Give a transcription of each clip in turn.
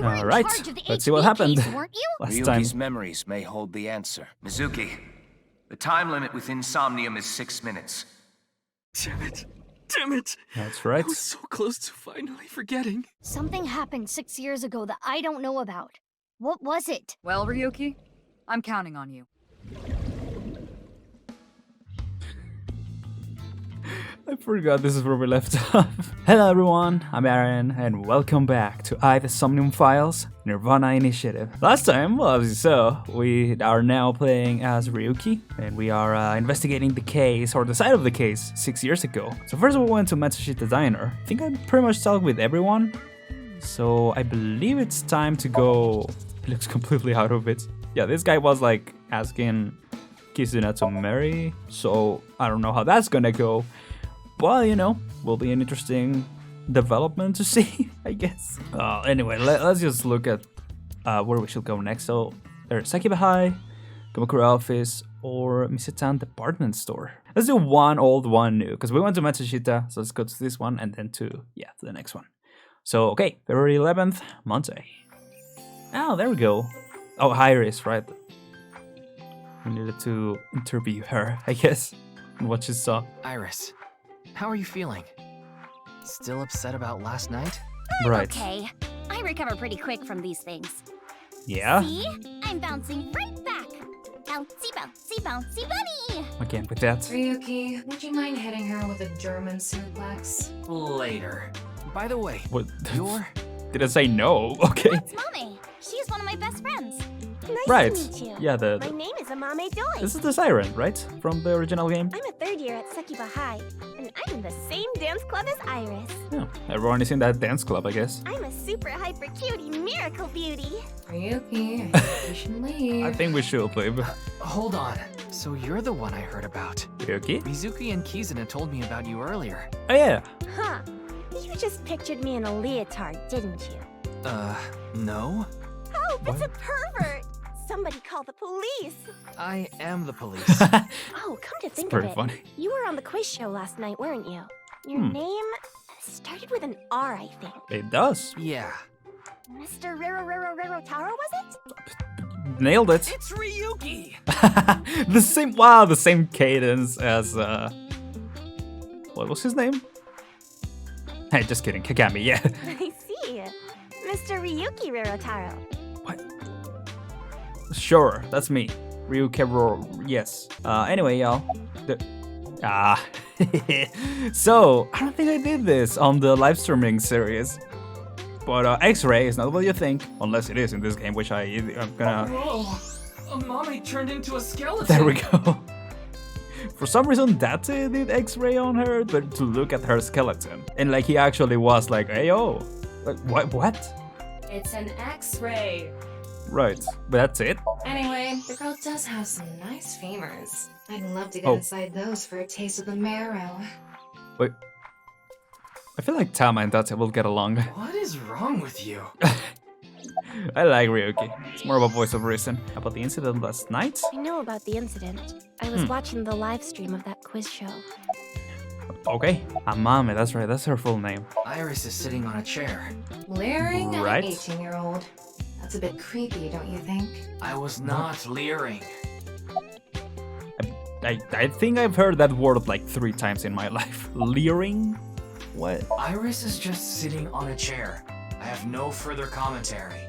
You were in Alright, charge of the let's see what happened case, weren't you? last time. Ryuki's memories may hold the answer. Mizuki, the time limit within Somnium is 6 minutes. Damn it. Damn it. That's right. I was so close to finally forgetting. Something happened 6 years ago that I don't know about. What was it? Well, Ryuki, I'm counting on you. I forgot this is where we left off. Hello everyone, I'm Aren, and welcome back to the Somnium Files NirvanA Initiative. Last time, well, as you saw, we are now playing as Ryuki, and we are investigating the case, or the side of the case, 6 years ago. So first we went to Matsushita Diner. I think I pretty much talked with everyone, so I believe it's time to go. He looks completely out of it. Yeah, this guy was like asking Kizuna to marry, so I don't know how that's gonna go. Well, you know, will be an interesting development to see, I guess. Anyway, let's just look at where we should go next. So, there's Sakiba High, Kamakura Office, or Misetan Department Store. Let's do one old, one new, because we went to Matsushita, so let's go to this one and then to the next one. So, okay, February 11th, Monday. Oh, there we go. Oh, Iris, right? We needed to interview her, I guess, and what she saw. Iris, how are you feeling? Still upset about last night? Right. Okay, I recover pretty quick from these things. Yeah? See? I'm bouncing right back. Bouncy, bouncy, bouncy bunny! Again with that. Ryuki, would you mind hitting her with a German suplex? Later. By the way, What? you're... Did I say no? Okay. That's Mommy. She's one of my best friends. Nice Right. to meet you. Yeah, My name is Amame Doi. this is the Siren, right? From the original game? I'm a third year at Sakiba High, and I'm in the same dance club as Iris. Yeah, everyone is in that dance club, I guess. I'm a super hyper cutie miracle beauty. Ryuki, I think you should leave. I think we should leave. Hold on. So you're the one I heard about. Ryuki? Mizuki and Kizuna told me about you earlier. Oh yeah. Huh. You just pictured me in a leotard, didn't you? No? Oh, that's a pervert! Somebody call the police. I am the police. Oh, come to think of Pretty it, funny. you were on the quiz show last night, weren't you? Your name started with an R, I think. It does. Yeah. Mr. Rero Taro, was it? Nailed it. It's Ryuki! the same cadence as what was his name? Hey, just kidding. Kagami, yeah. I see. Mr. Ryuki Rero Taro. What? Sure, that's me. Ryuki, yes. Anyway, y'all. So, I don't think I did this on the live streaming series. But X-ray is not what you think, unless it is in this game, which I'm gonna... Whoa! Mommy turned into a skeleton! There we go. For some reason, that did X-ray on her, but to look at her skeleton. And like, he actually was like, hey, yo. Like, what? It's an X-ray. Right, but that's it? Anyway, the girl does have some nice femurs. I'd love to get Oh. inside those for a taste of the marrow. Wait. I feel like Tama and Tatsuya will get along. What is wrong with you? I like Ryuki. It's more of a voice of reason. About the incident last night? I know about the incident. I was watching the live stream of that quiz show. Okay. Amame, that's right, that's her full name. Iris is sitting on a chair. Leering Right. at an 18-year-old. That's a bit creepy, don't you think? I was not leering. I think I've heard that word like 3 times in my life. Leering? What? Iris is just sitting on a chair. I have no further commentary.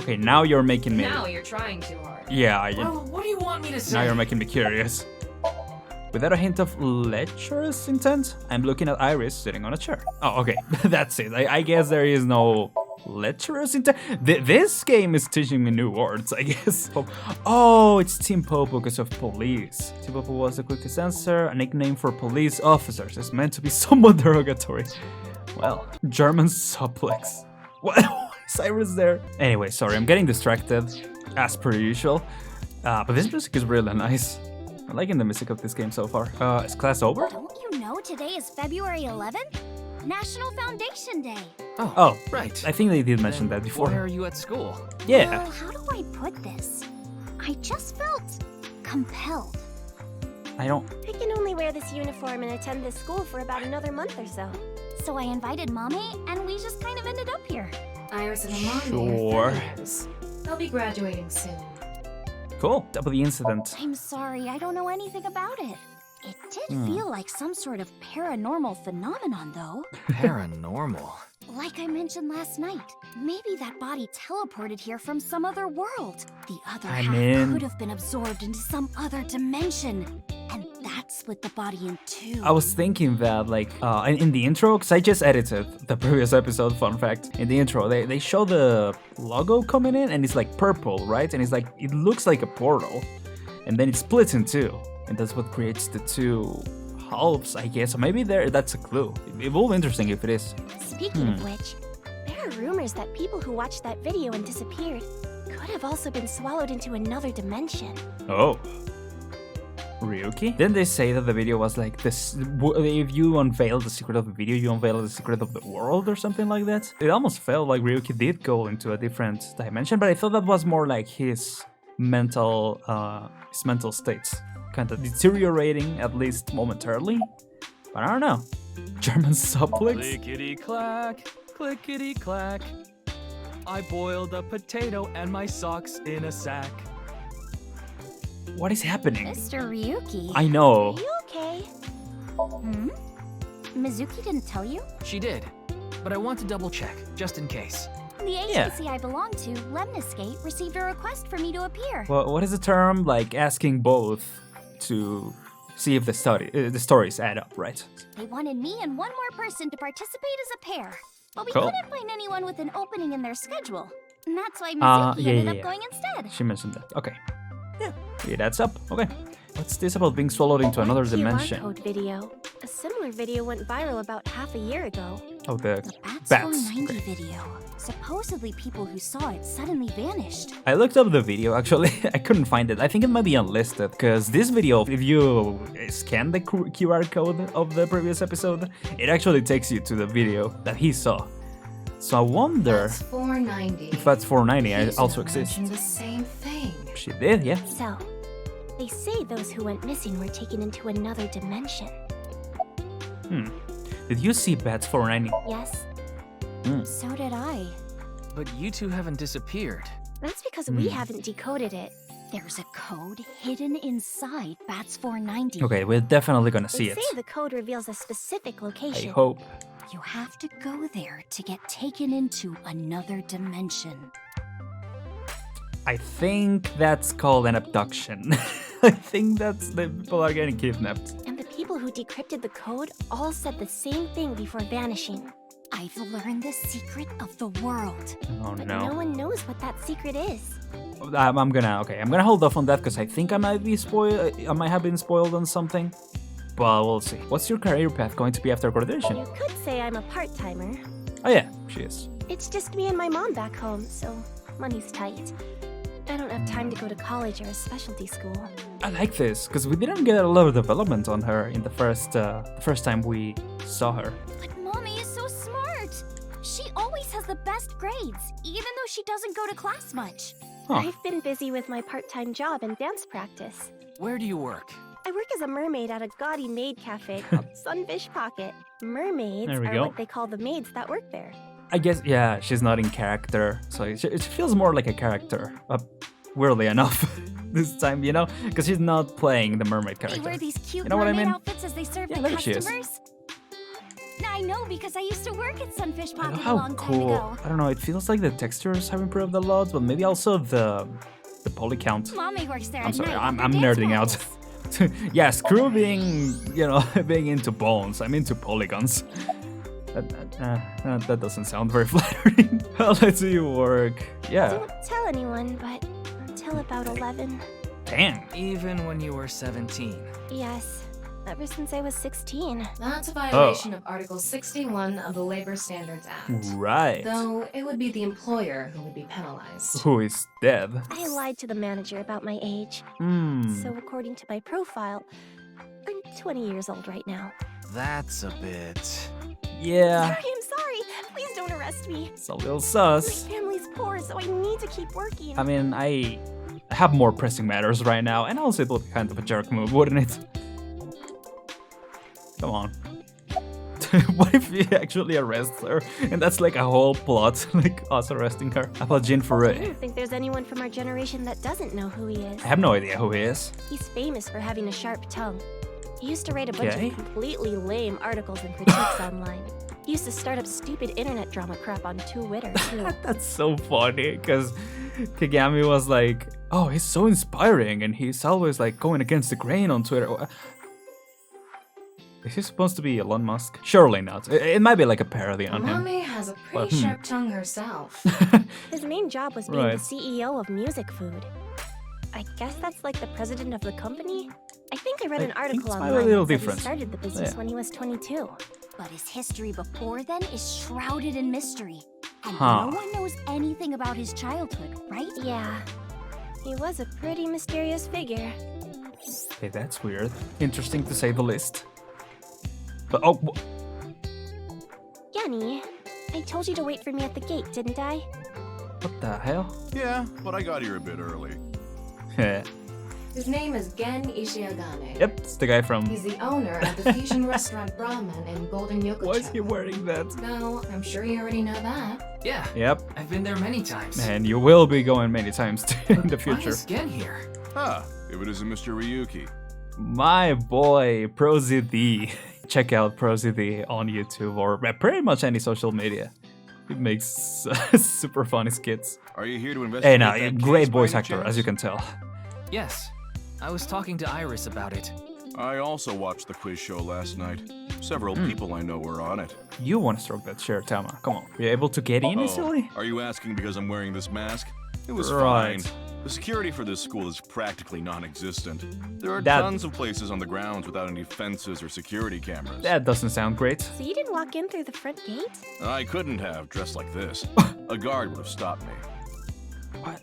Okay, now you're making me... Now you're trying too hard. Yeah, Well, what do you want me to say? now you're making me curious. Without a hint of lecherous intent, I'm looking at Iris sitting on a chair. Oh, okay, that's it. I guess there is no lecherous intent. This game is teaching me new words, I guess. Oh, it's Team Popo because of police. Team Popo was the quickest answer, a nickname for police officers. It's meant to be somewhat derogatory. Well, German suplex. What? Is Iris there? Anyway, sorry, I'm getting distracted, as per usual. But this music is really nice. I'm liking the music of this game so far. Is class over? Don't you know today is February 11th? National Foundation Day. Oh, right. I think they did mention that before. Why are you at school? Yeah. Well, how do I put this? I just felt compelled. I don't... I can only wear this uniform and attend this school for about another month or so. So I invited Mommy, and we just kind of ended up here. Iris and Amani Sure. are friends. They'll be graduating soon. Cool. Double the incident. I'm sorry, I don't know anything about it. It did feel like some sort of paranormal phenomenon, though. Paranormal. Like I mentioned last night, maybe that body teleported here from some other world. The other half could have been absorbed into some other dimension. And that split the body in two. I was thinking that, like, in the intro, because I just edited the previous episode, fun fact. In the intro, they show the logo coming in, and it's like purple, right? And it's like, it looks like a portal. And then it splits in two. And that's what creates the two halves, I guess. So maybe that's a clue. It will be interesting if it is. Speaking of which, there are rumors that people who watched that video and disappeared could have also been swallowed into another dimension. Oh. Ryuki? Didn't they say that the video was like this? If you unveil the secret of the video, you unveil the secret of the world or something like that? It almost felt like Ryuki did go into a different dimension, but I thought that was more like his mental states kind of deteriorating, at least momentarily. But I don't know. German suplex? Clickety clack, clickety clack. I boiled a potato and my socks in a sack. What is happening? Mr. Ryuki. I know. Are you okay? Mizuki didn't tell you? She did, but I want to double check, just in case. The agency I belong to, Lemniscape, received a request for me to appear. Well, what is the term? Like asking both to see if the stories add up, right? They wanted me and one more person to participate as a pair. But we Cool. couldn't find anyone with an opening in their schedule. And that's why Mizuki ended up going instead. She mentioned that. Okay. Yeah, that's up. Okay. What's this about being swallowed into another dimension? QR code video. A similar video went viral about half a year ago. Oh, the Bats bats. 490 Okay. video. Supposedly people who saw it suddenly vanished. I looked up the video, actually. I couldn't find it. I think it might be unlisted, because this video, if you scan the QR code of the previous episode, it actually takes you to the video that he saw. So I wonder Bats490. if Bats490 He's also not exists. mentioned the same thing. She did, yeah. So, they say those who went missing were taken into another dimension. Did you see Bats490? Yes, So did I. But you two haven't disappeared. that's because we haven't decoded it. There's a code hidden inside Bats 490. Okay, we're definitely gonna They see it. say the code reveals a specific I location. hope. You have to go there to get taken into another dimension. I think that's called an abduction. I think that's the people are getting kidnapped. And the people who decrypted the code all said the same thing before vanishing. I've learned the secret of the world. Oh But no no. one knows what that secret is. I'm gonna hold off on that because I think I might have been spoiled on something. But we'll see. What's your career path going to be after graduation? You could say I'm a part-timer. Oh yeah, she is. It's just me and my mom back home, so money's tight. I don't have time to go to college or a specialty school. I like this because we didn't get a lot of development on her in the first time we saw her. But Mommy is so smart. She always has the best grades, even though she doesn't go to class much. Huh. I've been busy with my part-time job and dance practice. Where do you work? I work as a mermaid at a gaudy maid cafe called Sunfish Pocket. Mermaids There we are go. what they call the maids that work there. I guess, yeah, she's not in character, so it feels more like a character. Weirdly enough, this time, you know, because she's not playing the mermaid They character. wear these cute You know what I mermaid mean? outfits as they serve Yeah, the there she is. customers. I know because I used to work at Sunfish I know Pocket a how long time cool. ago. I don't know, it feels like the textures have improved a lot, but maybe also the poly count. Mommy works there I'm at sorry, night. I'm with her nerding dance out. models. Yeah, screw being, you know, being into bones. I'm into polygons. That doesn't sound very flattering. Well, let's see you work. Yeah. Don't tell anyone, but until about 11. Damn. Even when you were 17. Yes, ever since I was 16. That's a violation of Article 61 of the Labor Standards Act. Right. Though it would be the employer who would be penalized. Who is dead? I lied to the manager about my age. So according to my profile, I'm 20 years old right now. That's a bit... Yeah. Sorry, I'm sorry. Please don't arrest me. It's a little My sus. family's poor, so I need to keep working. I mean, I have more pressing matters right now, and also it would be kind of a jerk move, wouldn't it? Come on. What if he actually arrests her? And that's like a whole plot, like us arresting her. How about Jin I Foray? don't think there's anyone from our generation that doesn't know who he is. I have no idea who he is. He's famous for having a sharp tongue. He used to write a bunch Okay. of completely lame articles and critiques online. He used to start up stupid internet drama crap on Twitter, too. That's so funny, because Kagami was like, oh, he's so inspiring, and he's always like going against the grain on Twitter. Is he supposed to be Elon Musk? Surely not. It might be like a parody on him. Mommy has a pretty sharp tongue herself. His main job was being Right. the CEO of Music Food. I guess that's like the president of the company? I think I read I an think article it's online probably a little that said different. he started the business Yeah. when he was 22. But his history before then is shrouded in mystery. And Huh. no one knows anything about his childhood, right? Yeah, he was a pretty mysterious figure. Okay, that's weird. Interesting to say the least. But oh, Yanni, I told you to wait for me at the gate, didn't I? what the hell? Yeah, but I got here a bit early. His name is Gen Ishiagane. Yep, it's the guy from. He's the owner of the fusion restaurant Brahman in Golden Yokocho. Why is he wearing that? No, I'm sure you already know that. Yeah, Yep, I've been there many times. and you will be going many times in the Why future. is Gen here? Ah, if it isn't Mr. Ryuki. My boy, ProZD. Check out ProZD on YouTube or pretty much any social media. He makes super funny skits. Are you here to investigate Hey, now, that great case by voice any actor, chance? as you can tell. Yes, I was talking to Iris about it. I also watched the quiz show last night. Several people I know were on it. You want to stroke that chair, Tama. Come on. Were you able to get in easily? Are you asking because I'm wearing this mask? It was Right. fine. The security for this school is practically non-existent. There are That- tons of places on the grounds without any fences or security cameras. That doesn't sound great. So you didn't walk in through the front gate? I couldn't have dressed like this. A guard would have stopped me. What?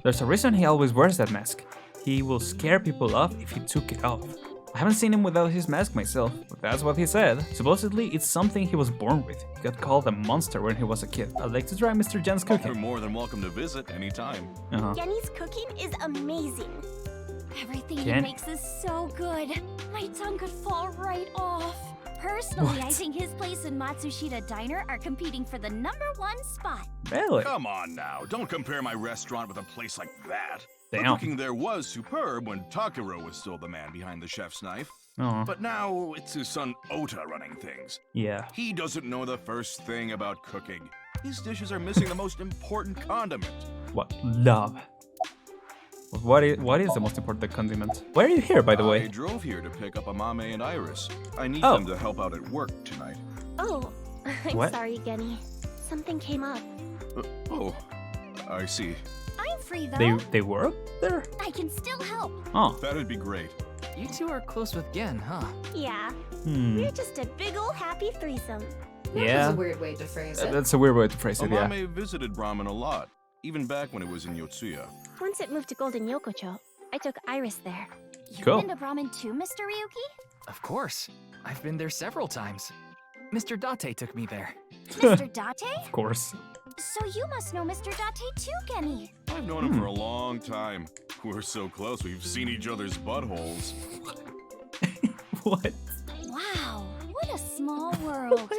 There's a reason he always wears that mask. He will scare people off if he took it off. I haven't seen him without his mask myself, but that's what he said. Supposedly, it's something he was born with. He got called a monster when he was a kid. I'd like to try Mr. Jen's You're cooking. more than welcome to visit anytime. Yanni's cooking is amazing. Everything Jen? he makes is so good. My tongue could fall right off. Personally, I What? think his place and Matsushita Diner are competing for the #1 spot. Really? Come on now, don't compare my restaurant with a place like that. The Damn. cooking there was superb when Takuro was still the man behind the chef's knife. Oh, But now it's his son Ota running things. yeah. He doesn't know the first thing about cooking. His dishes are missing the most important condiment. What? Love. What is the most important condiment? Why are you here, by the I way? drove here to pick up Amame and Iris. I need Oh. them to help out at work tonight. Oh, I'm What? sorry, Genny. Something came up. Oh, I see. I'm free though. They work there? I can still help. Oh. That'd be great. You two are close with Gen, huh? Yeah, Hmm. we're just a big ol' happy threesome. That Yeah. was a weird way to phrase it. That's a weird way to phrase it, yeah. Amame visited Brahman a lot, even back when it was in Yotsuya. Once it moved to Golden Yokocho, I took Iris there. You've Cool. been to ramen too, Mr. Ryuki? Of course. I've been there several times. Mr. Date took me there. Mr. Date? Of course. So you must know Mr. Date too, Genny. I've known him for a long time. We're so close, we've seen each other's buttholes. What? Wow, what a small world.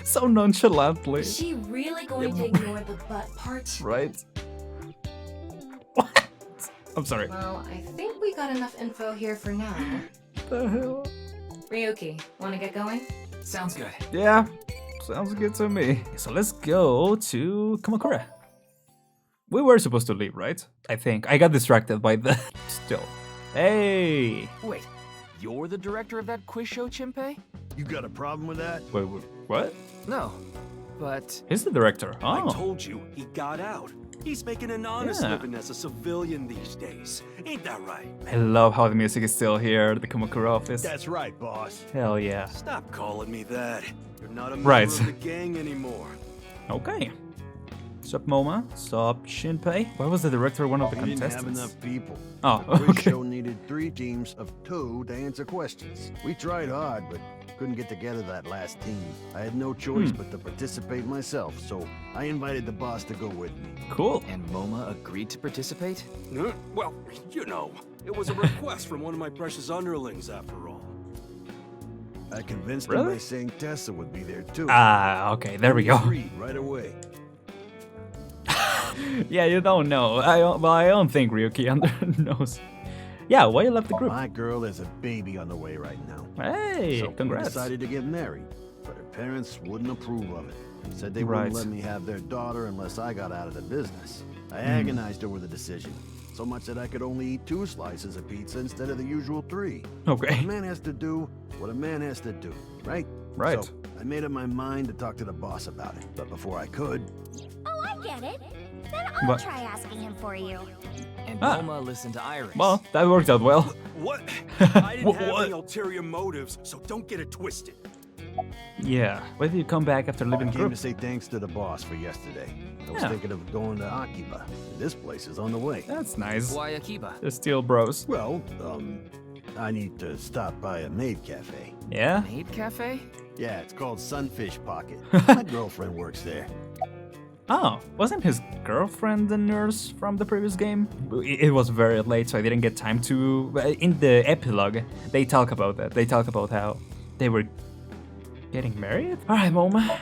So nonchalantly, Is she really going to ignore the butt part? right? What? I'm sorry. Well, I think we got enough info here for now. What the hell? Ryuki, wanna get going? Sounds good. Yeah, sounds good to me. So let's go to Kamakura. We were supposed to leave, right? I think. I got distracted by the... Still. Hey! Wait, you're the director of that quiz show, Chimpei? You got a problem with that? Wait, what? No, but He's the director. I Oh. told you, he got out. He's making an honest Yeah. living as a civilian these days. Ain't that right? I love how the music is still here, the Kamakura Office. That's right, boss. Hell yeah. Stop calling me that. You're not a member Right. of the gang anymore. Okay. Sup Moma, sup Shinpei. Why was the director one of the We didn't have contestants? enough people. Oh, The quiz okay. show needed 3 teams of 2 to answer questions. We tried hard, but couldn't get together that last team. I had no choice but to participate myself, so I invited the boss to go with me. Cool. and MoMA agreed to participate? Well, you know, it was a request from one of my precious underlings after all. I convinced him Really? by saying Tessa would be there too. Ah, okay, there we He go. agreed right away. Yeah, you don't know. I don't think Ryuki knows. Yeah, why you left the group? My girl has a baby on the way right now. Hey, So we congrats. decided to get married, but her parents wouldn't approve of it. Said they Right. wouldn't let me have their daughter unless I got out of the business. I Hmm. agonized over the decision, so much that I could only eat 2 slices of pizza instead of the usual 3. Okay. A man has to do what a man has to do, right? Right. So I made up my mind to talk to the boss about it, but before I could, Oh, I get it. Then I'll But- try asking him for you. And Ah. Moma listened to Iris. Well, that worked out well. What? I didn't have What? any ulterior motives, so don't get it twisted. Yeah. Why did you come back after I leaving the came to group? say thanks to the boss for yesterday. I was Yeah. thinking of going to Akiba. This place is on the way. That's nice. Why Akiba? They're still bros. Well, I need to stop by a maid cafe. Yeah? Maid Cafe? Yeah, it's called Sunfish Pocket. My girlfriend works there. Oh, wasn't his girlfriend the nurse from the previous game? It was very late, so I didn't get time to... In the epilogue, they talk about that. They talk about how they were getting married? Alright, Moma.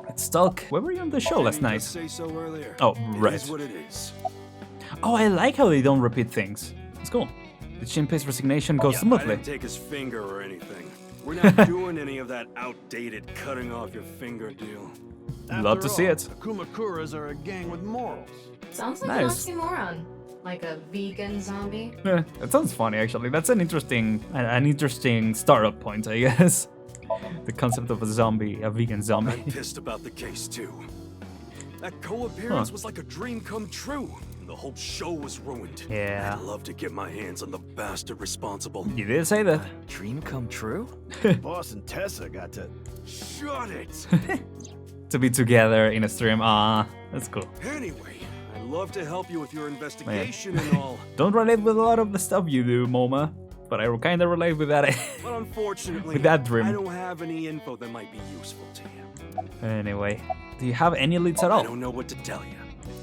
Let's talk. Where were you on the show last Didn't I night? just say so earlier. Oh, It right. is what it is. Oh, I like how they don't repeat things. It's cool. The Shinpei's resignation goes I smoothly. didn't take his finger or anything. We're not doing any of that outdated cutting off your finger deal. Love to see it. Kumakuras are a gang with morals. Sounds like Nice. an oxymoron. Like a vegan zombie. Yeah, that sounds funny actually. That's an interesting startup point, I guess. The concept of a zombie, a vegan zombie. I'm pissed about the case too. That co-appearance Huh. was like a dream come true. And the whole show was ruined. Yeah. I'd love to get my hands on the bastard responsible. You did say that. Dream come true? Boss and Tessa got to... Shut it! To be together in a stream. Ah, that's cool. Anyway, I'd love to help you with your investigation and all. Don't relate with a lot of the stuff you do, Moma. But I kind of relate with that. But unfortunately, With that dream. I don't have any info that might be useful to you. Anyway, do you have any leads at I all? don't know what to tell you.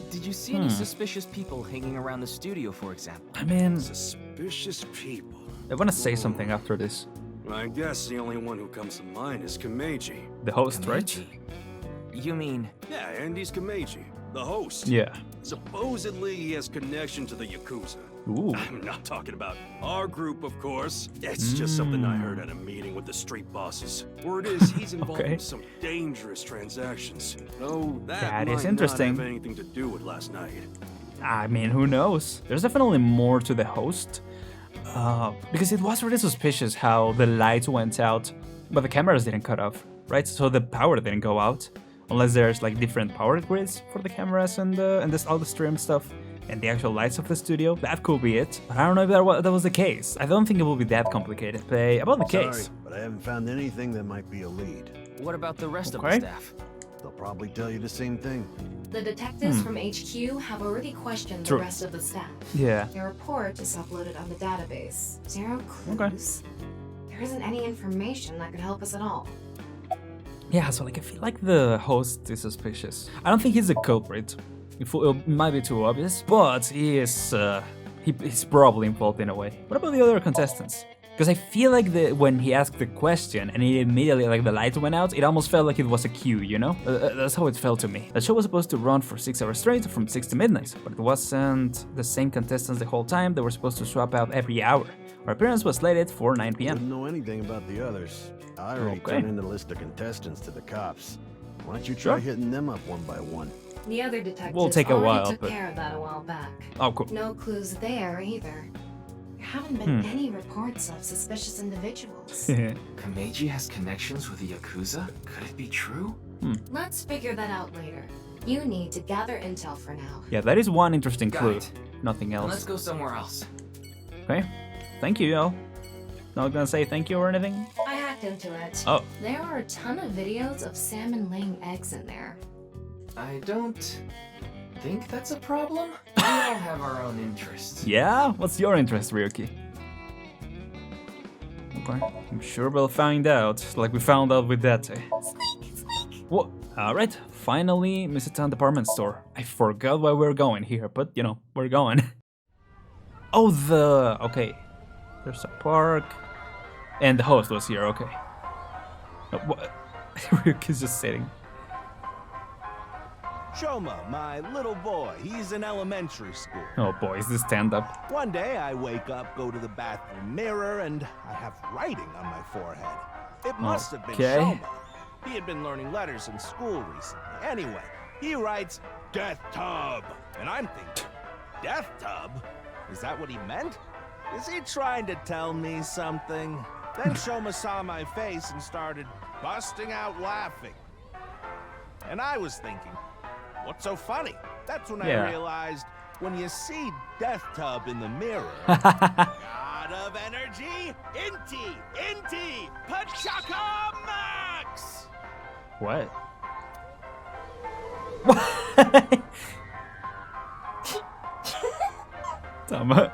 Did you see any suspicious people hanging around the studio, for example? I mean, Suspicious people. I want to say something after this. I guess the only one who comes to mind is Kameji. The host, right? Kameji. You mean... Yeah, Andy's Kameji, the host. Yeah. Supposedly he has connection to the Yakuza. Ooh. I'm not talking about our group, of course. It's just something I heard at a meeting with the street bosses. Word is he's involved Okay. in some dangerous transactions. Though that That might is interesting. not have anything to do with last night. I mean, who knows? There's definitely more to the host. Because it was really suspicious how the lights went out, but the cameras didn't cut off, right? So the power didn't go out. Unless there's like different power grids for the cameras and this, all the stream stuff and the actual lights of the studio. That could be it. But I don't know if that was the case. I don't think it will be that complicated. But about the case. Sorry, but I haven't found anything that might be a lead. What about the rest Okay. of the staff? They'll probably tell you the same thing. The detectives from HQ have already questioned True. the rest of the staff. Yeah. Their report is uploaded on the database. 0 clues. There isn't any information that could help us at all. Yeah, so like I feel like the host is suspicious. I don't think he's the culprit. It might be too obvious, but he is he's probably involved in a way. What about the other contestants? Because I feel like when he asked the question and he immediately like the light went out, it almost felt like it was a cue, you know? That's how it felt to me. The show was supposed to run for 6 hours straight from 6 to midnight, but it wasn't the same contestants the whole time. They were supposed to swap out every hour. Our appearance was slated for 9 p.m. Wouldn't know anything about the others. I already Okay. turned in the list of contestants to the cops. Why don't you try Sure. hitting them up one by one? The other detectives Will take a already while, took but- care of that a while back. Oh, cool. No clues there either. There haven't been any reports of suspicious individuals. Kameji has connections with the Yakuza? Could it be true? Let's figure that out later. You need to gather intel for now. Yeah, that is one interesting Got clue. it. Nothing Then else. let's go somewhere else. Okay. Thank you, yo. Not gonna say thank you or anything? I hacked into it. Oh. There are a ton of videos of salmon laying eggs in there. I don't think that's a problem. We all have our own interests. Yeah? What's your interest, Ryuki? Okay. I'm sure we'll find out, like we found out with that. What? Alright, finally, Misatan department store. I forgot why we're going here, but you know, we're going. Oh, okay. There's a park. And the host was here, okay. What? Ryuki's just sitting. Shoma, my little boy, he's in elementary school. Oh boy, is this stand-up? One day I wake up, go to the bathroom mirror, and I have writing on my forehead. It must have been Shoma. He had been learning letters in school recently. Anyway, he writes, Death Tub. And I'm thinking, Death Tub? Is that what he meant? Is he trying to tell me something? Then Shoma saw my face and started busting out laughing. And I was thinking, what's so funny? That's when I realized, when you see Death Tub in the mirror, God of energy, Inti, Pachaka Max! What? Tama.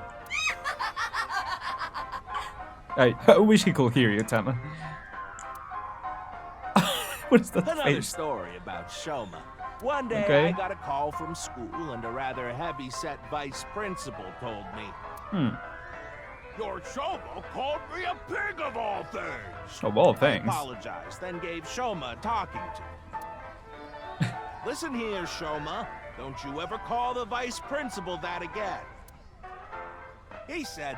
I wish he could hear you, Tama. What is that Another face? story about Shoma. One day I got a call from school and a rather heavy-set vice principal told me, Your Shoma called me a pig of all things. Of all things. I apologized, then gave Shoma a talking to. Listen here, Shoma. Don't you ever call the vice principal that again. He said,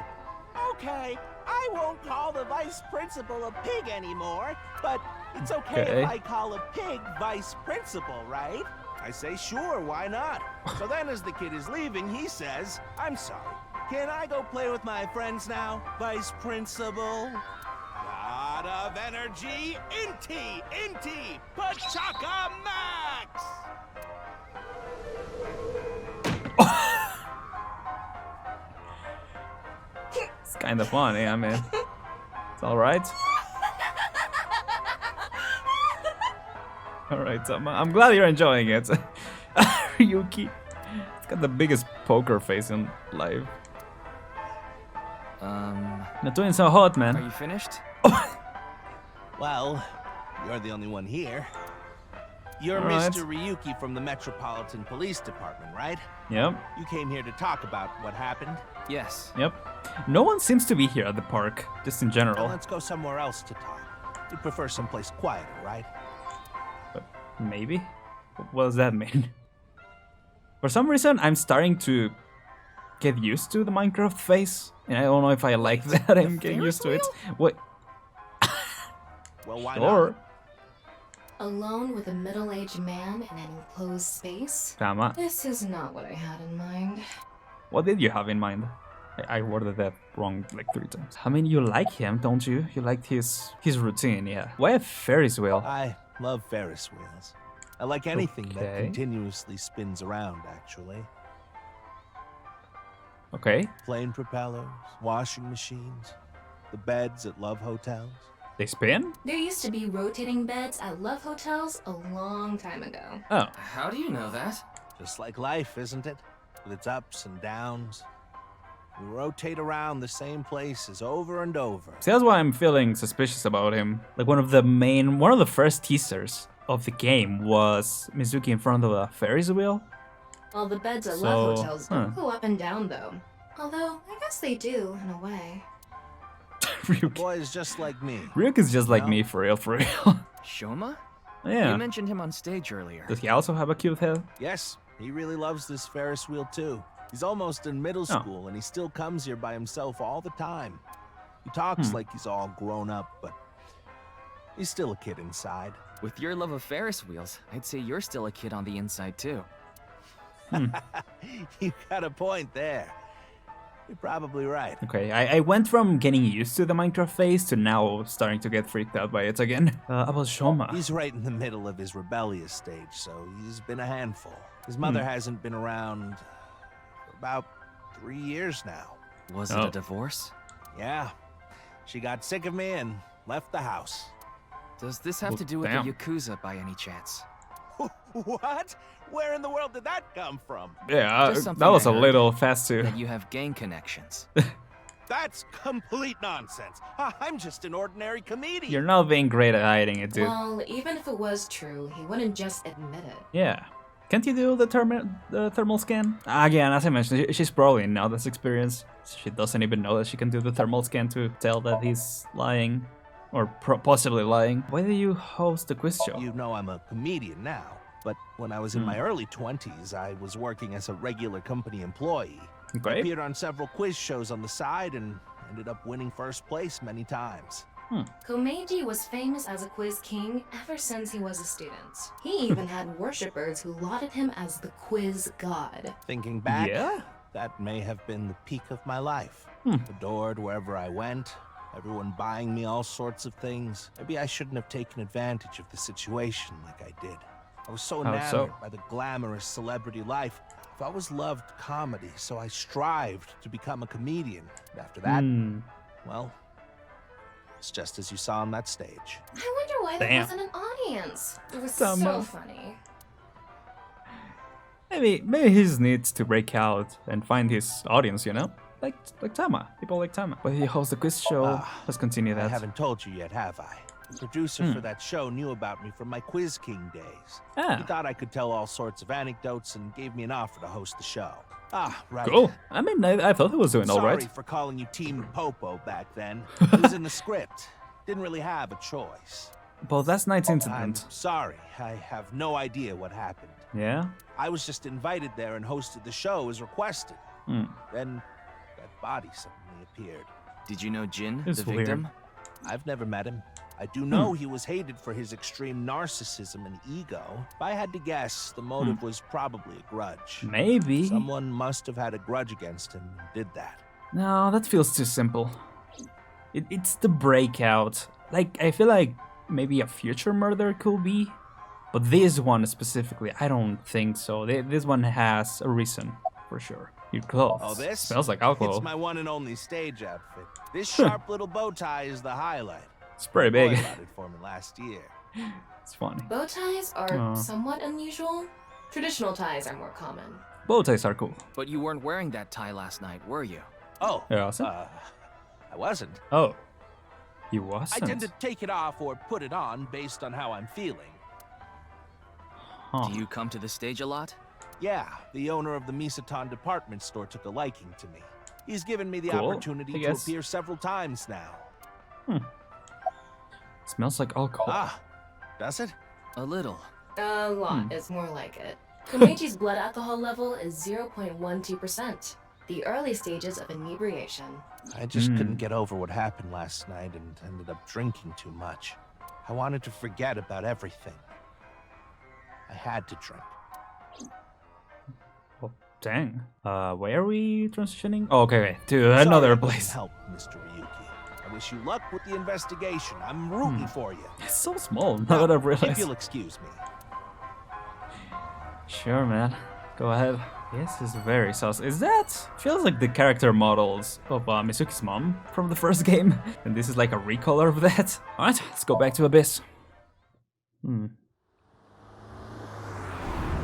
Okay, I won't call the vice principal a pig anymore, but it's okay if I call a pig vice principal, right? I say, sure, why not? So then as the kid is leaving, he says, I'm sorry, can I go play with my friends now, vice principal? God of energy, Inti, Pachaka Max! It's kind of funny, I mean. It's alright. Alright, I'm glad you're enjoying it. Ryuki. It's got the biggest poker face in life. Not doing so hot, man. Are you finished? Well, you're the only one here. You're Mr. Ryuki from the Metropolitan Police Department, right? Yep. You came here to talk about what happened? Yes. Yep. No one seems to be here at the park, just in general. Well, let's go somewhere else to talk. You prefer someplace quieter, right? But maybe? What does that mean? For some reason, I'm starting to get used to the Minecraft face, and I don't know if I like that I'm getting used to it. What? Well, why not? Alone with a middle-aged man in an enclosed space? Tama. This is not what I had in mind. What did you have in mind? I worded that wrong like 3 times. I mean, you like him, don't you? You liked his routine, yeah. Why a Ferris wheel? I love Ferris wheels. I like anything that continuously spins around, actually. Okay. Plane propellers, washing machines, the beds at love hotels. They spin? There used to be rotating beds at love hotels a long time ago. Oh. How do you know that? Just like life, isn't it? With its ups and downs. We rotate around the same places over and over. See, that's why I'm feeling suspicious about him. Like one of the first teasers of the game was Mizuki in front of a Ferris wheel. Well, the beds at love hotels don't go up and down, though. Although, I guess they do, in a way. Ryuki. Boy is just like me. Ryuki's just like me, for real, for real. Shoma? Yeah. You mentioned him on stage earlier. Does he also have a cute head? Yes, he really loves this Ferris wheel, too. He's almost in middle school, and he still comes here by himself all the time. He talks like he's all grown up, but he's still a kid inside. With your love of Ferris wheels, I'd say you're still a kid on the inside, too. You got a point there. You're probably right. Okay, I went from getting used to the Minecraft face to now starting to get freaked out by it again. About Shoma. He's right in the middle of his rebellious stage, so he's been a handful. His mother hasn't been around for about 3 years now. Was it a divorce? Yeah. She got sick of me and left the house. Does this have to do with the Yakuza by any chance? What? Where in the world did that come from? Yeah, that was a little fast too. That you have gang connections. That's complete nonsense. I'm just an ordinary comedian. You're not being great at hiding it, dude. Well, even if it was true, he wouldn't just admit it. Yeah. Can't you do the thermal scan? Again, as I mentioned, she's probably now this experience. She doesn't even know that she can do the thermal scan to tell that he's lying. Or possibly lying. Why do you host a quiz show? You know I'm a comedian now, but when I was in my early 20s, I was working as a regular company employee. Okay. I appeared on several quiz shows on the side and ended up winning first place many times. Komeiji was famous as a quiz king ever since he was a student. He even had worshippers who lauded him as the quiz god. Thinking back, that may have been the peak of my life. Adored wherever I went, everyone buying me all sorts of things. Maybe I shouldn't have taken advantage of the situation like I did. I was so enamored by the glamorous celebrity life. I've always loved comedy, so I strived to become a comedian. After that, well, it's just as you saw on that stage. I wonder why there wasn't an audience. It was so funny. Maybe he just needs to break out and find his audience, you know? Like Tama. People like Tama. But he hosts a quiz show. Let's continue that. I haven't told you yet, have I? The producer for that show knew about me from my Quiz King days. He thought I could tell all sorts of anecdotes and gave me an offer to host the show. Right. Cool. I mean, I thought he was doing all right. Sorry for calling you Team Popo back then. It was in the script. Didn't really have a choice. But that's night's incident. I'm sorry. I have no idea what happened. Yeah? I was just invited there and hosted the show as requested. Then that body suddenly appeared. Did you know Jin, It's the victim? I've never met him. I do know he was hated for his extreme narcissism and ego. If I had to guess, the motive was probably a grudge. Maybe. Someone must have had a grudge against him and did that. No, that feels too simple. It's the breakout. Like, I feel like maybe a future murder could be. But this one specifically, I don't think so. This one has a reason, for sure. Your clothes. Oh, this? Smells like alcohol. It's my one and only stage outfit. This sharp little bow tie is the highlight. It's pretty big. Boy got it for me last year. It's funny. Bow ties are somewhat unusual. Traditional ties are more common. Bow ties are cool. But you weren't wearing that tie last night, were you? Oh, Yeah, wasn't? I wasn't. Oh, you wasn't? I tend to take it off or put it on based on how I'm feeling. Do you come to the stage a lot? Yeah, the owner of the Misaton department store took a liking to me. He's given me the Cool, opportunity I to guess. appear several times now. Smells like alcohol. Does it? A little. A lot is more like it. Komeiji's blood alcohol level is 0.12%. The early stages of inebriation. I just couldn't get over what happened last night and ended up drinking too much. I wanted to forget about everything. I had to drink. Oh, dang. Where are we transitioning? Oh, okay, to another Sorry I couldn't place. help, Mr. Ryuki. I wish you luck with the investigation. I'm rooting for you. It's so small, now that I've If realized. you'll excuse me. Sure, man. Go ahead. This is very sus. Is that? Feels like the character models of Mizuki's mom from the first game. And this is like a recolor of that. Alright, let's go back to Abyss.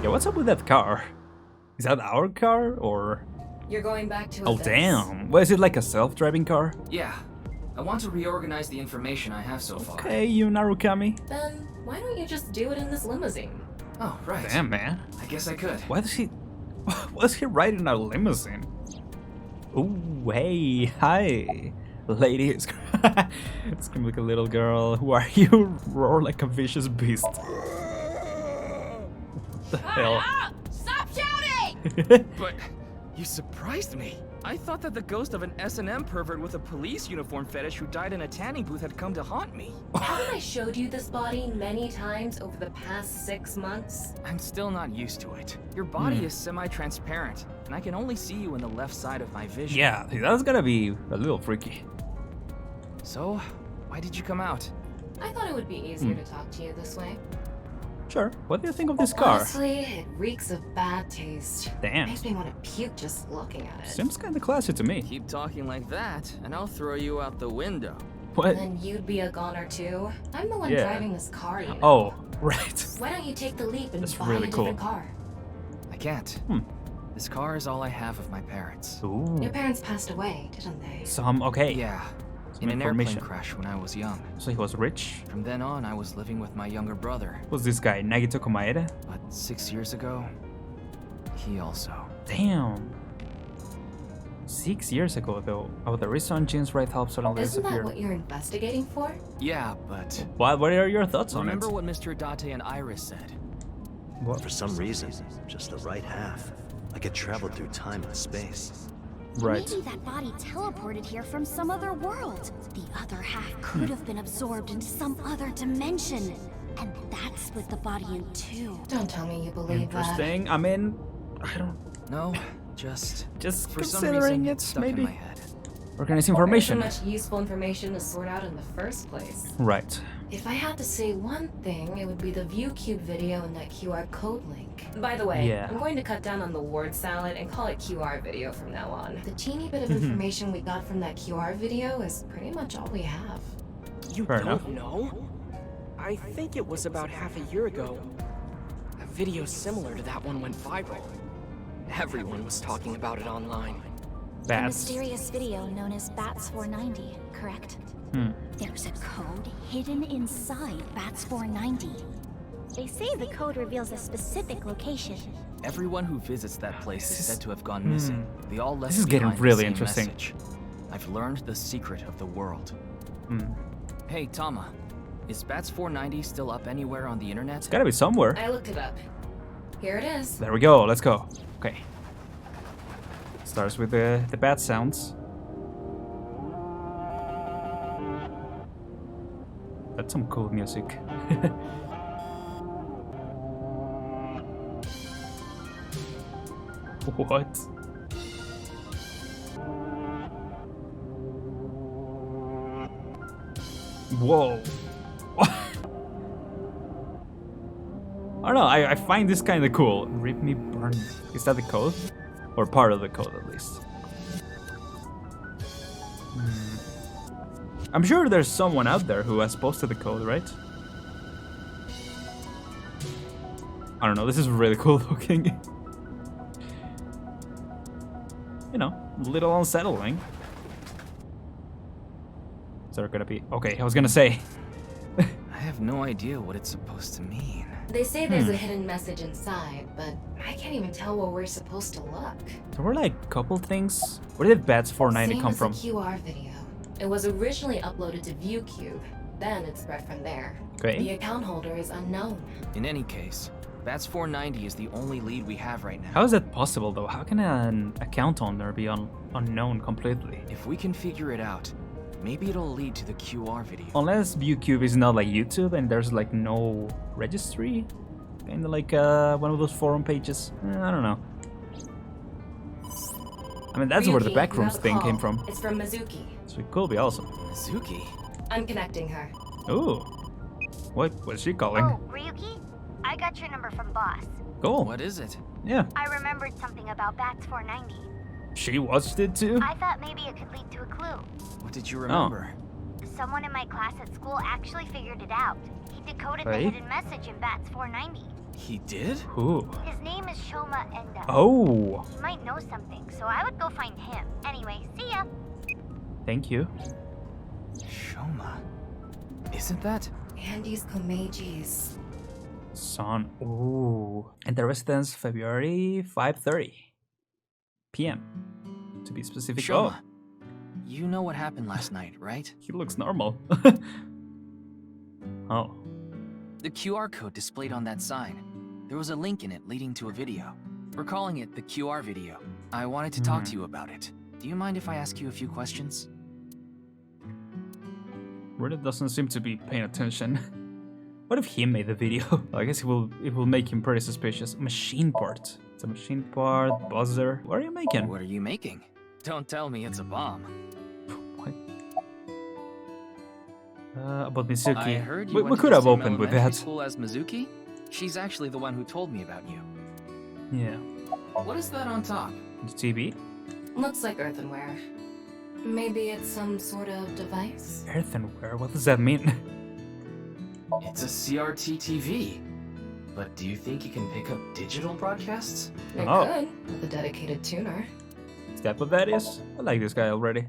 Yeah, what's up with that car? Is that our car, or...? You're going back to Oh, Abyss. damn. Well, is it like a self-driving car? Yeah. I want to reorganize the information I have so far. Okay, you Narukami. Then why don't you just do it in this limousine? Oh, right. Damn, man. I guess I could. Why does he... Why is he riding a limousine? Ooh, hey, hi, lady. It's gonna be like a little girl. Who are you? Roar like a vicious beast. What the hell? Stop shouting! But you surprised me. I thought that the ghost of an S&M pervert with a police uniform fetish who died in a tanning booth had come to haunt me. Haven't I showed you this body many times over the past 6 months? I'm still not used to it. Your body is semi-transparent, and I can only see you in the left side of my vision. Yeah, that's gonna be a little freaky. So, why did you come out? I thought it would be easier to talk to you this way. Sure. What do you think of this car? Honestly, it reeks of bad taste. Damn. Makes me want to puke just looking at it. Seems kind of classy to me. Keep talking like that, and I'll throw you out the window. What? Then you'd be a goner too. I'm the one Yeah. driving this car, you know. Oh, right. Why don't you take the leap and That's buy really a cool. different car? I can't. This car is all I have of my parents. Ooh. Your parents passed away, didn't they? Okay. Yeah. in an airplane information. crash when I was young. So he was rich? From then on, I was living with my younger brother. Who's this guy, Nagito Komaeda? But 6 years ago, he also. Damn. 6 years ago, though. Oh, the reason Jin's right help suddenly Isn't that disappeared. what you're investigating for? Yeah, but What are your thoughts on it? remember what Mr. Date and Iris said? What? For some reason, just the right half. Like it traveled through time and space. Right. Maybe that body teleported here from some other world. The other half could have been absorbed into some other dimension. And that split the body in two. Don't tell me you believe that. Interesting. I mean, I don't... No, just for some considering reason, it's stuck maybe. in my head. Organize information. There's so much useful information to sort out in the first place. Right. If I had to say one thing, it would be the ViewCube video and that QR code link. By the way, Yeah. I'm going to cut down on the word salad and call it QR video from now on. The teeny bit of information we got from that QR video is pretty much all we have. You Fair don't enough. know? I think it was about half a year ago. A video similar to that one went viral. Everyone was talking about it online. A Bats. mysterious video known as Bats490, correct? There's a code hidden inside Bats490. They say the code reveals a specific location. Everyone who visits that place is said to have gone missing. They all left This is getting behind the really same interesting. message. I've learned the secret of the world. Hey, Tama. Is Bats490 still up anywhere on the internet? It's gotta be somewhere. I looked it up. Here it is. There we go. Let's go. Okay. Starts with the bat sounds. That's some cool music. What? Whoa. I don't know, I find this kind of cool. Rip me, burn me. Is that the code? Or part of the code, at least. I'm sure there's someone out there who has posted the code, right? I don't know, this is really cool looking. You know, a little unsettling. Is there gonna be... Okay, I was gonna say. I have no idea what it's supposed to mean. They say there's a hidden message inside, but I can't even tell where we're supposed to look. There were like a couple things. Where did Bats490 Same come as from? the QR video. It was originally uploaded to ViewCube, then it spread from there. Okay. The account holder is unknown. In any case, Bats490 is the only lead we have right now. How is that possible though? How can an account owner be unknown completely? If we can figure it out, maybe it'll lead to the QR video. Unless ViewCube is not like YouTube and there's like no registry? Kinda like one of those forum pages? I don't know. I mean, that's where the Ryuki, backrooms you have a thing call. came from. It's from Mizuki. So it could be awesome. Mizuki? I'm connecting her. Ooh. What's she calling? Oh, Ryuki? I got your number from Boss. Cool. What is it? Yeah. I remembered something about Bats490. She watched it too? I thought maybe it could lead to a clue. What did you remember? Someone in my class at school actually figured it out. He decoded the Hey? hidden message in Bats490. He did? Ooh. His name is Shoma Enda. Oh. He might know something, so I would go find him. Anyway, see ya. Thank you. Shoma. Isn't that? Andy's Komeiji's. Son. Ooh. And the residence February 5:30 p.m. To be specific. Shoma. You know what happened last night, right? He looks normal. Oh. The QR code displayed on that sign. There was a link in it leading to a video. We're calling it the QR video. I wanted to talk to you about it. Do you mind if I ask you a few questions? Really doesn't seem to be paying attention. What if he made the video? I guess it will make him pretty suspicious. Machine part. It's a machine part, buzzer. What are you making? What are you making? Don't tell me it's a bomb. What? About Mizuki. I heard you we could have opened with that. School as Mizuki? She's actually the one who told me about you. Yeah. What is that on top? The TV? Looks like earthenware. Maybe it's some sort of device? Earthenware? What does that mean? It's a CRT TV. But do you think you can pick up digital broadcasts? It Oh. could, with a dedicated tuner. Is that what that is? I like this guy already.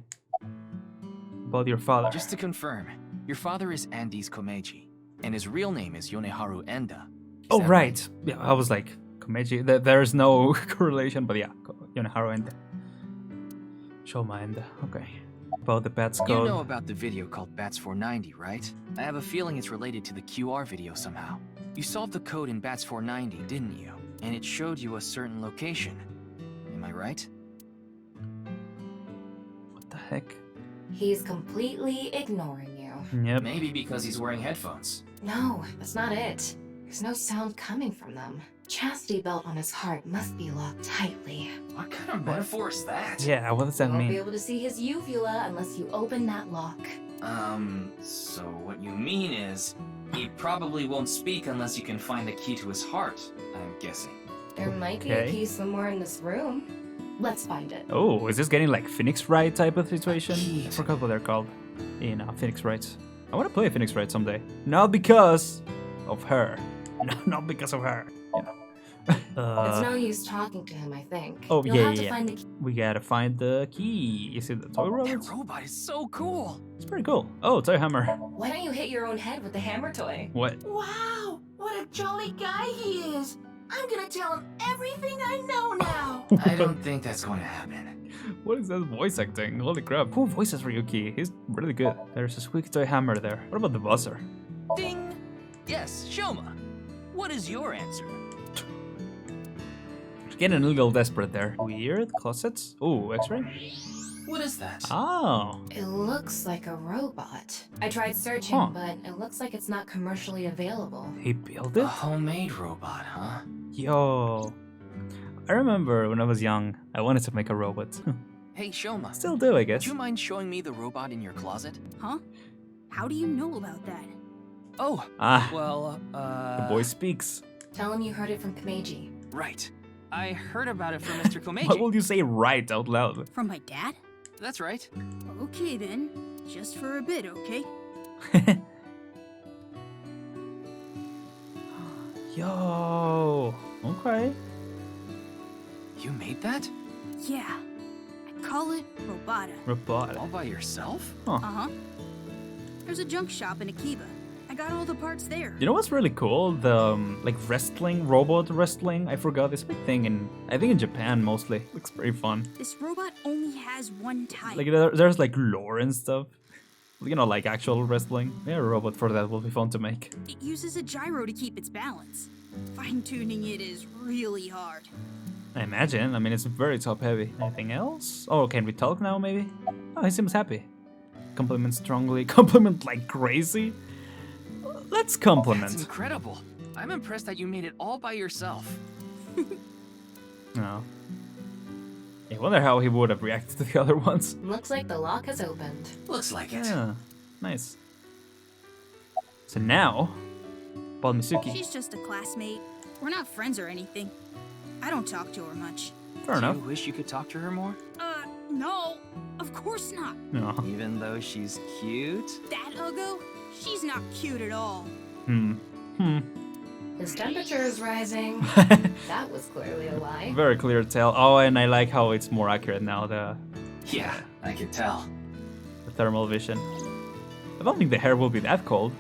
about your father. Just to confirm, your father is Andes Komeiji, and his real name is Yoneharu Enda. Oh, right. Yeah, I was like, Komeiji. There's no correlation, but yeah, Yoneharu Enda. Shoma Enda. Okay. About the Bats code. You know about the video called Bats490, right? I have a feeling it's related to the QR video somehow. You solved the code in Bats490, didn't you? And it showed you a certain location. Am I right? What the heck? He's completely ignoring you. Yep. Maybe because he's wearing headphones. No, that's not it. There's no sound coming from them. Chastity belt on his heart must be locked tightly. What kind of metaphor is that? Yeah, what does that You won't be mean? able to see his uvula unless you open that lock. So what you mean is, he probably won't speak unless you can find the key to his heart, I'm guessing. There might be a key somewhere in this room. Let's find it. Oh, is this getting like Phoenix Wright type of situation? I forgot what they're called in Phoenix Wright. I want to play Phoenix Wright someday. Not because of her. No, not because of her. You know. It's no use talking to him, I think. Oh, You'll yeah, have to yeah. find the key. We gotta find the key. Is it the toy robot? That robot is so cool. It's pretty cool. Oh, toy hammer. Why don't you hit your own head with the hammer toy? What? Wow, what a jolly guy he is. I'm gonna tell him everything I know now. I don't think that's going to happen. What is that voice acting? Holy crap. Who voices Ryuki? He's really good. There's a squeaky toy hammer there. What about the buzzer? Ding! Yes, Shoma. What is your answer? Getting a little desperate there. Weird closets. Oh, X-ray. What is that? Oh. It looks like a robot. I tried searching, but it looks like it's not commercially available. He built A it? homemade robot, huh? Yo. I remember when I was young, I wanted to make a robot. Hey, Shoma. Still do, I guess. Would you mind showing me the robot in your closet? Huh? How do you know about that? Oh, well, The boy speaks. Tell him you heard it from Komeiji. Right. I heard about it from Mr. Komeiji. Why will you say right out loud? From my dad? That's right. Okay then. Just for a bit, okay? Yo. Okay. You made that? Yeah. I call it Robota. Robot. All by yourself? Huh. Uh-huh. There's a junk shop in Akiba. I got all the parts there. You know what's really cool? The like wrestling, robot wrestling. I forgot this big thing in I think in Japan mostly. Looks pretty fun. This robot only has one type. Like there's like lore and stuff. You know, like actual wrestling. Yeah, a robot for that will be fun to make. It uses a gyro to keep its balance. Fine-tuning it is really hard. I imagine. I mean, it's very top heavy. Anything else? Oh, can we talk now maybe? Oh, he seems happy. Compliment strongly. Compliment like crazy. Let's compliment. That's incredible. I'm impressed that you made it all by yourself. No. I wonder how he would have reacted to the other ones. Looks like the lock has opened. Looks like it. Yeah, nice. So now, Paul Mitsuki. She's just a classmate. We're not friends or anything. I don't talk to her much. Fair enough. Do you wish you could talk to her more? No. Of course not. No. Even though she's cute? That Uggo? She's not cute at all. His temperature is rising. That was clearly a lie. Very clear tell. Oh, and I like how it's more accurate now, the Yeah, I can tell. thermal vision. I don't think the hair will be that cold.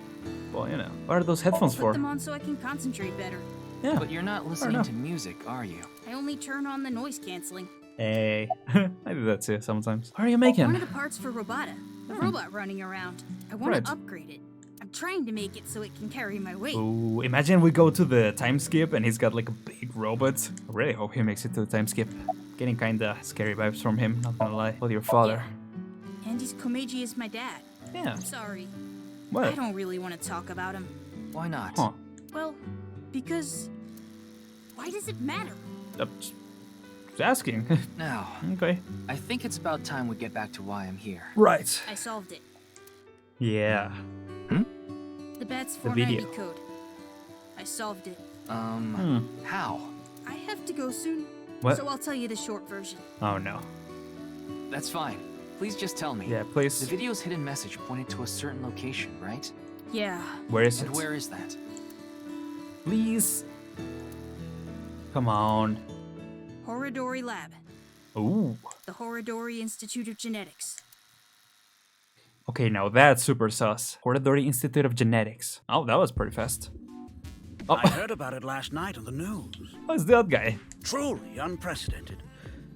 Well, you know. What are those headphones Put for? them on so I can concentrate better. Yeah. But you're not listening to music, are you? I only turn on the noise canceling. Hey. I do that too sometimes. What are you making? One of the parts for Robota. The robot running around. I want Right. to upgrade it. I'm trying to make it so it can carry my weight. Ooh, imagine we go to the time skip and he's got like a big robot. I really hope he makes it to the time skip. Getting kinda scary vibes from him, not gonna lie. With your father. Andy's Komeiji is my dad. Yeah. I'm sorry. What? I don't really want to talk about him. Why not? Huh. Well, because... Why does it matter? Just asking. Now, Okay. I think it's about time we get back to why I'm here. Right. I solved it. Yeah. The The video. Bats490 code. I solved it. How? I have to go soon. What? So I'll tell you the short version. Oh no. That's fine. Please just tell me. Yeah, please. The video's hidden message pointed to a certain location, right? Yeah. Where is And it? where is that? Please. Come on. Horodori Lab. Ooh. The Horodori Institute of Genetics. Okay, now that's super sus. Laboratory Institute of Genetics. Oh, that was pretty fast. Oh. I heard about it last night on the news. What's that guy? Truly unprecedented.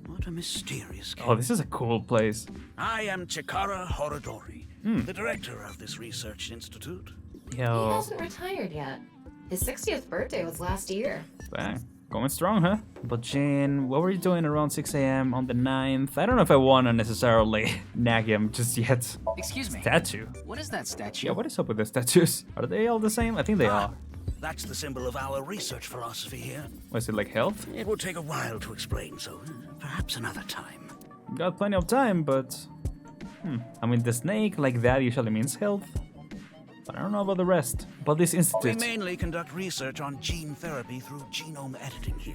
What a mysterious case. Oh, this is a cool place. I am Chikara Horodori, the director of this research institute. Yo. He hasn't retired yet. His 60th birthday was last year. Bang. Going strong, huh? But Jin, what were you doing around 6 a.m. on the 9th? I don't know if I want to necessarily nag him just yet. Excuse me. Statue. What is that statue? Yeah, what is up with the statues? Are they all the same? I think they are. That's the symbol of our research philosophy here. Was it like health? It will take a while to explain, so perhaps another time. Got plenty of time, but... I mean, the snake like that usually means health. But I don't know about the rest. But this institute... We mainly conduct research on gene therapy through genome editing here.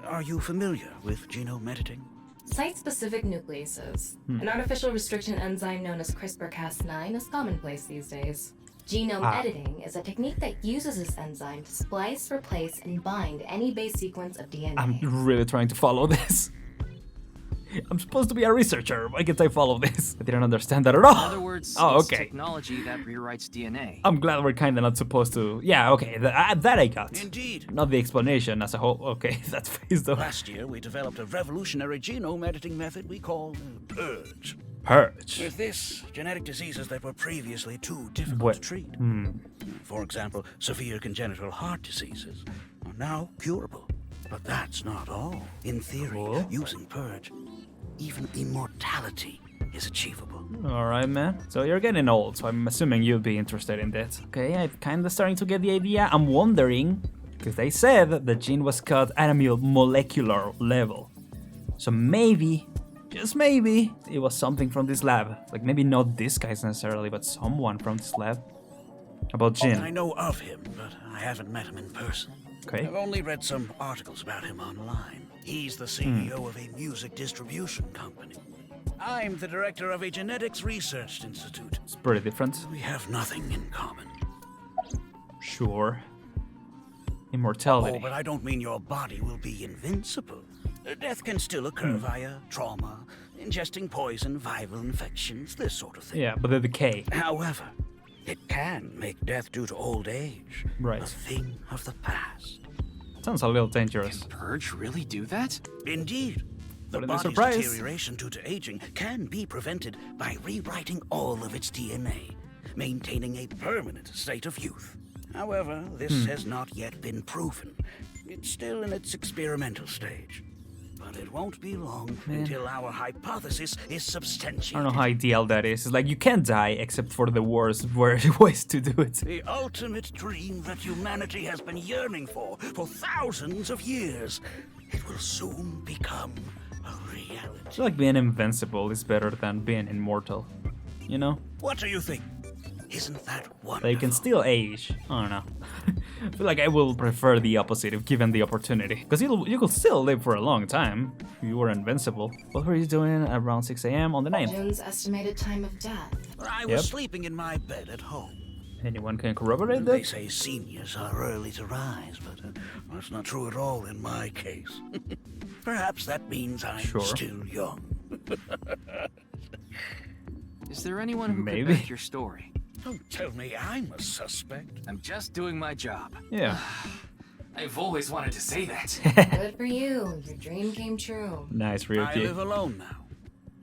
Are you familiar with genome editing? Site-specific nucleases. An artificial restriction enzyme known as CRISPR-Cas9 is commonplace these days. Genome editing is a technique that uses this enzyme to splice, replace, and bind any base sequence of DNA. I'm really trying to follow this. I'm supposed to be a researcher. Why can't I follow this? I didn't understand that at all. In other words, oh, it's okay. technology that rewrites DNA. I'm glad we're kind of not supposed to... Yeah, okay, that I got. Indeed. Not the explanation as a whole. Okay, that's phase though. Last year, we developed a revolutionary genome editing method we call Purge. Purge. With this, genetic diseases that were previously too difficult to treat. For example, severe congenital heart diseases are now curable. But that's not all. In theory, using Purge, even immortality is achievable. Alright, man. So you're getting old, so I'm assuming you'd be interested in this. Okay, I'm kinda starting to get the idea. I'm wondering, because they said that the gene was cut at a molecular level. So maybe, just maybe, it was something from this lab. Like maybe not this guys necessarily, but someone from this lab. About Jin. I know of him, but I haven't met him in person. Okay. I've only read some articles about him online. He's the CEO of a music distribution company. I'm the director of a genetics research institute. It's pretty different. We have nothing in common. Sure. Immortality. Oh, but I don't mean your body will be invincible. Death can still occur via trauma, ingesting poison, viral infections, this sort of thing. Yeah, but the decay. However, it can make death due to old age right. a thing of the past. Sounds a little dangerous. Can Purge really do that? Indeed. The body's deterioration due to aging can be prevented by rewriting all of its DNA, maintaining a permanent state of youth. However, this has not yet been proven. It's still in its experimental stage. But it won't be long until our hypothesis is substantiated. I don't know how ideal that is. It's like you can't die except for the worst ways to do it. The ultimate dream that humanity has been yearning for thousands of years. It will soon become a reality. I feel like being invincible is better than being immortal. You know? What do you think? Isn't that wonderful? But you can still age. I don't know. I feel like I will prefer the opposite if given the opportunity. Because you could still live for a long time if you were invincible. What were you doing around 6 a.m. on the 9th? June's estimated time of death. I was sleeping in my bed at home. Anyone can corroborate that? They say seniors are early to rise, but that's not true at all in my case. Perhaps that means I'm still young. Is there anyone who could back your story? Don't tell me I'm a suspect. I'm just doing my job. Yeah. I've always wanted to say that. Good for you. Your dream came true. Nice, Ryuki. I live alone now.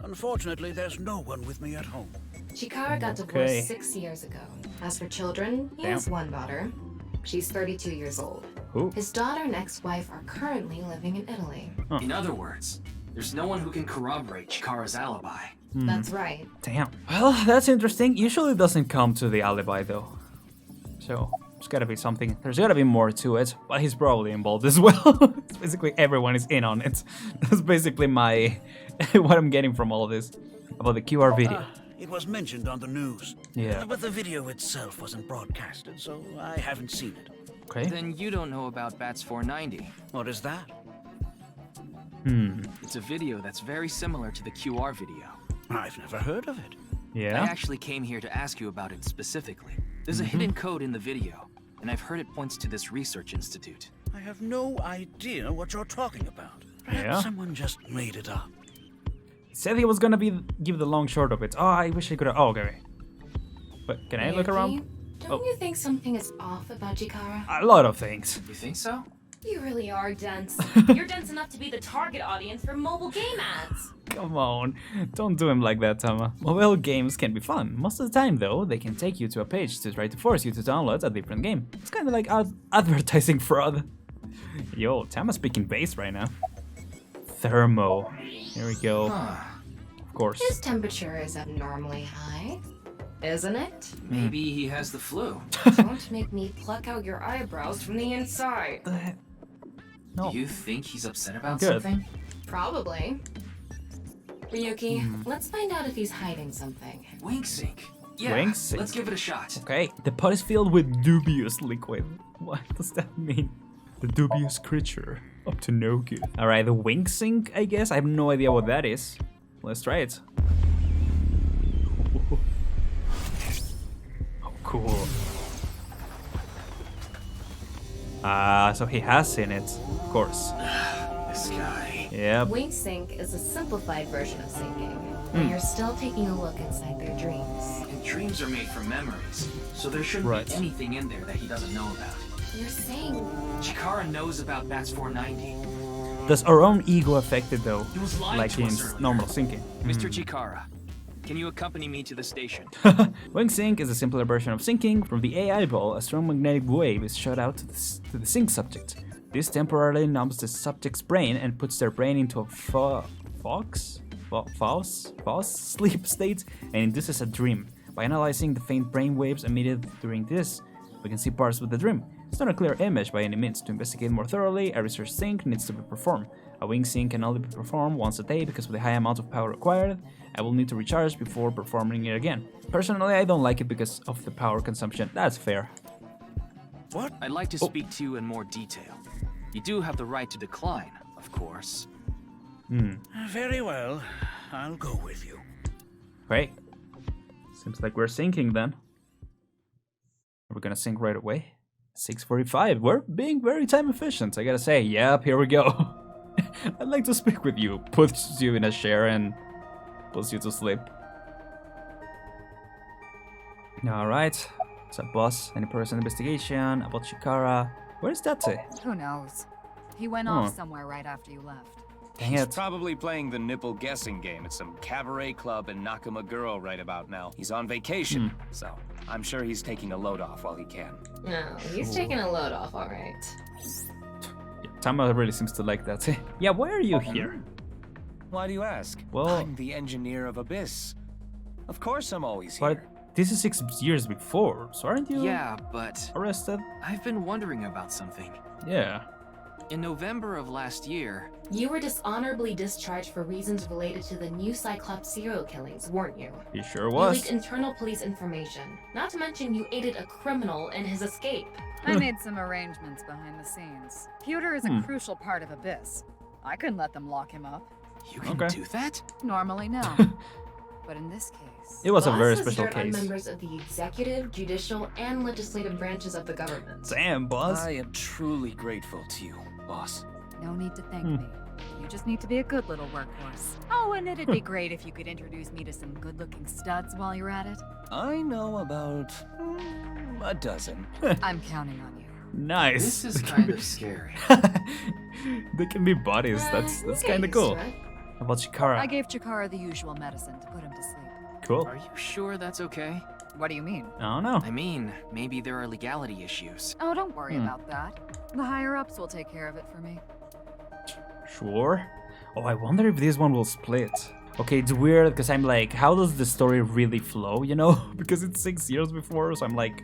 Unfortunately, there's no one with me at home. Chikara got divorced 6 years ago. As for children, he has one daughter. She's 32 years old. Ooh. His daughter and ex-wife are currently living in Italy. In other words, there's no one who can corroborate Chikara's alibi. That's right. Damn. Well, that's interesting. Usually it doesn't come to the alibi though. So there's gotta be something. There's gotta be more to it. But he's probably involved as well. It's basically everyone is in on it. That's basically my what I'm getting from all of this about the QR video. It was mentioned on the news. Yeah. But the video itself wasn't broadcasted, so I haven't seen it. Okay. Then you don't know about Bats490. What is that? It's a video that's very similar to the QR video. I've never heard of it. Yeah? I actually came here to ask you about it specifically. There's a hidden code in the video, and I've heard it points to this research institute. I have no idea what you're talking about. Perhaps someone just made it up. He said he was gonna give the long short of it. Oh, I wish I could have. Oh, okay. But can I look around? Don't you think something is off about Chikara? A lot of things. You think so? You really are dense. You're dense enough to be the target audience for mobile game ads. Come on, don't do him like that, Tama. Mobile games can be fun. Most of the time, though, they can take you to a page to try to force you to download a different game. It's kind of like advertising fraud. Yo, Tama's speaking bass right now. Thermo. Here we go. Of course. His temperature is abnormally high, isn't it? Maybe he has the flu. Don't make me pluck out your eyebrows from the inside. No. Do you think he's upset about Good. something? Probably. Ryuki, let's find out if he's hiding something. Wink sync. Yeah, Wink sync. let's give it a shot. Okay, the pot is filled with dubious liquid. What does that mean? The dubious creature. Up to no good. Alright, the wink sync, I guess. I have no idea what that is. Let's try it. Oh, cool. So he has seen it, of course. This guy. Yep. Wink sync is a simplified version of syncing, where you're still taking a look inside their dreams. And dreams are made from memories, so there shouldn't be anything in there that he doesn't know about. You're saying Chikara knows about Bats490. Does our own ego affect it though? He was lying Like to in us earlier. normal syncing? Mr. Chikara, can you accompany me to the station? Wing sync is a simpler version of syncing. From the AI ball, a strong magnetic wave is shot out to the sync subject. This temporarily numbs the subject's brain and puts their brain into a false sleep state and induces a dream. By analyzing the faint brain waves emitted during this, we can see parts of the dream. It's not a clear image by any means. To investigate more thoroughly, a research sync needs to be performed. A wing sync can only be performed once a day because of the high amount of power required. I will need to recharge before performing it again. Personally, I don't like it because of the power consumption. That's fair. What? I'd like to speak to you in more detail. You do have the right to decline, of course. Very well. I'll go with you. Great. Seems like we're syncing then. Are we gonna sync right away? 6:45. We're being very time efficient, I gotta say. Yep, here we go. I'd like to speak with you. Puts you in a chair and puts you to sleep. Alright. What's up, boss? Any progress on investigation about Chikara? Where's Date? Who knows? He went off somewhere right after you left. Dang He's it. probably playing the nipple guessing game at some cabaret club in Nakamaguro right about now. He's on vacation, so I'm sure he's taking a load off while he can. no, he's taking a load off, all right. Tama really seems to like that. Yeah, why are you here? Why do you ask? Well, I'm the engineer of Abyss. Of course I'm always but here. this is 6 years before, so aren't you Yeah, but arrested? I've been wondering about something. Yeah. In November of last year, You were dishonorably discharged for reasons related to the new Cyclops serial killings, weren't you? He sure You was. leaked internal police information. Not to mention you aided a criminal in his escape. I made some arrangements behind the scenes. Pewter is a crucial part of Abyss. I couldn't let them lock him up. you can do that? Normally, no. But in this case... It was a very Bosses special dirt on case. members of the executive, judicial, and legislative branches of the government. Damn, boss. I am truly grateful to you, boss. No need to thank me. You just need to be a good little workhorse. Oh, and it'd be great if you could introduce me to some good-looking studs while you're at it. I know about a dozen. I'm counting on you. Nice. This is kind of scary. They can be bodies. That's kind of cool. How about Chikara? I gave Chikara the usual medicine to put him to sleep. Cool. Are you sure that's okay? What do you mean? I don't know. I mean, maybe there are legality issues. Oh, don't worry about that. The higher-ups will take care of it for me. Sure. Oh, I wonder if this one will split. Okay, it's weird because I'm like, how does the story really flow, you know? Because it's 6 years before, so I'm like,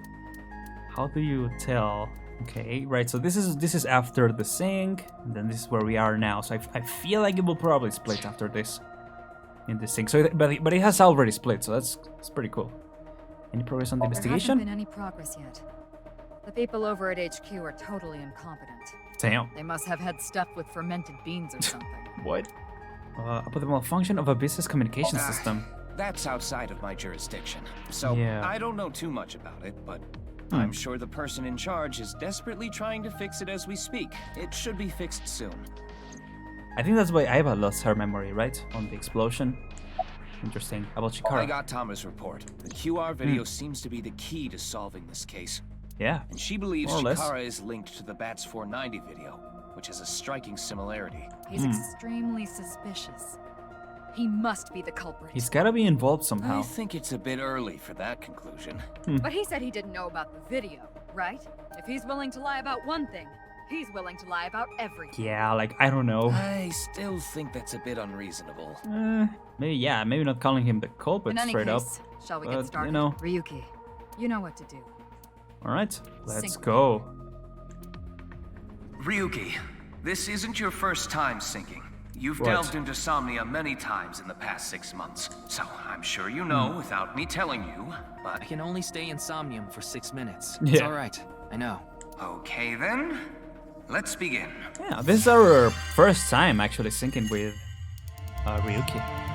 how do you tell? Okay, right, so this is after the sync, and then this is where we are now. So I feel like it will probably split after this. In this sync. So, but it has already split, so that's pretty cool. Any progress on the There hasn't investigation? been any progress yet. The people over at HQ are totally incompetent. Damn. They must have had stuff with fermented beans or something. What? About the malfunction of a business communication system. That's outside of my jurisdiction, so Yeah. I don't know too much about it, but I'm sure the person in charge is desperately trying to fix it as we speak. It should be fixed soon. I think that's why Aiba lost her memory, right? On the explosion. interesting. About I Chikara. got Tama's report. The QR video seems to be the key to solving this case. Yeah. And she believes more or less. Chikara is linked to the Bats490 video, which has a striking similarity. He's extremely suspicious. He must be the culprit. He's gotta be involved somehow. I think it's a bit early for that conclusion. But he said he didn't know about the video, right? If he's willing to lie about one thing, he's willing to lie about everything. Yeah, like, I don't know. I still think that's a bit unreasonable. Maybe not calling him the culprit In any straight case, up. shall we but, get started? you know. Ryuki, you know what to do. Alright, let's Sync. go. Ryuki, this isn't your first time syncing. You've What? delved into Somnia many times in the past 6 months, so I'm sure you know without me telling you, but... I can only stay in Somnium for 6 minutes. Yeah. It's alright, I know. Okay then, let's begin. Yeah, this is our first time actually syncing with Ryuki.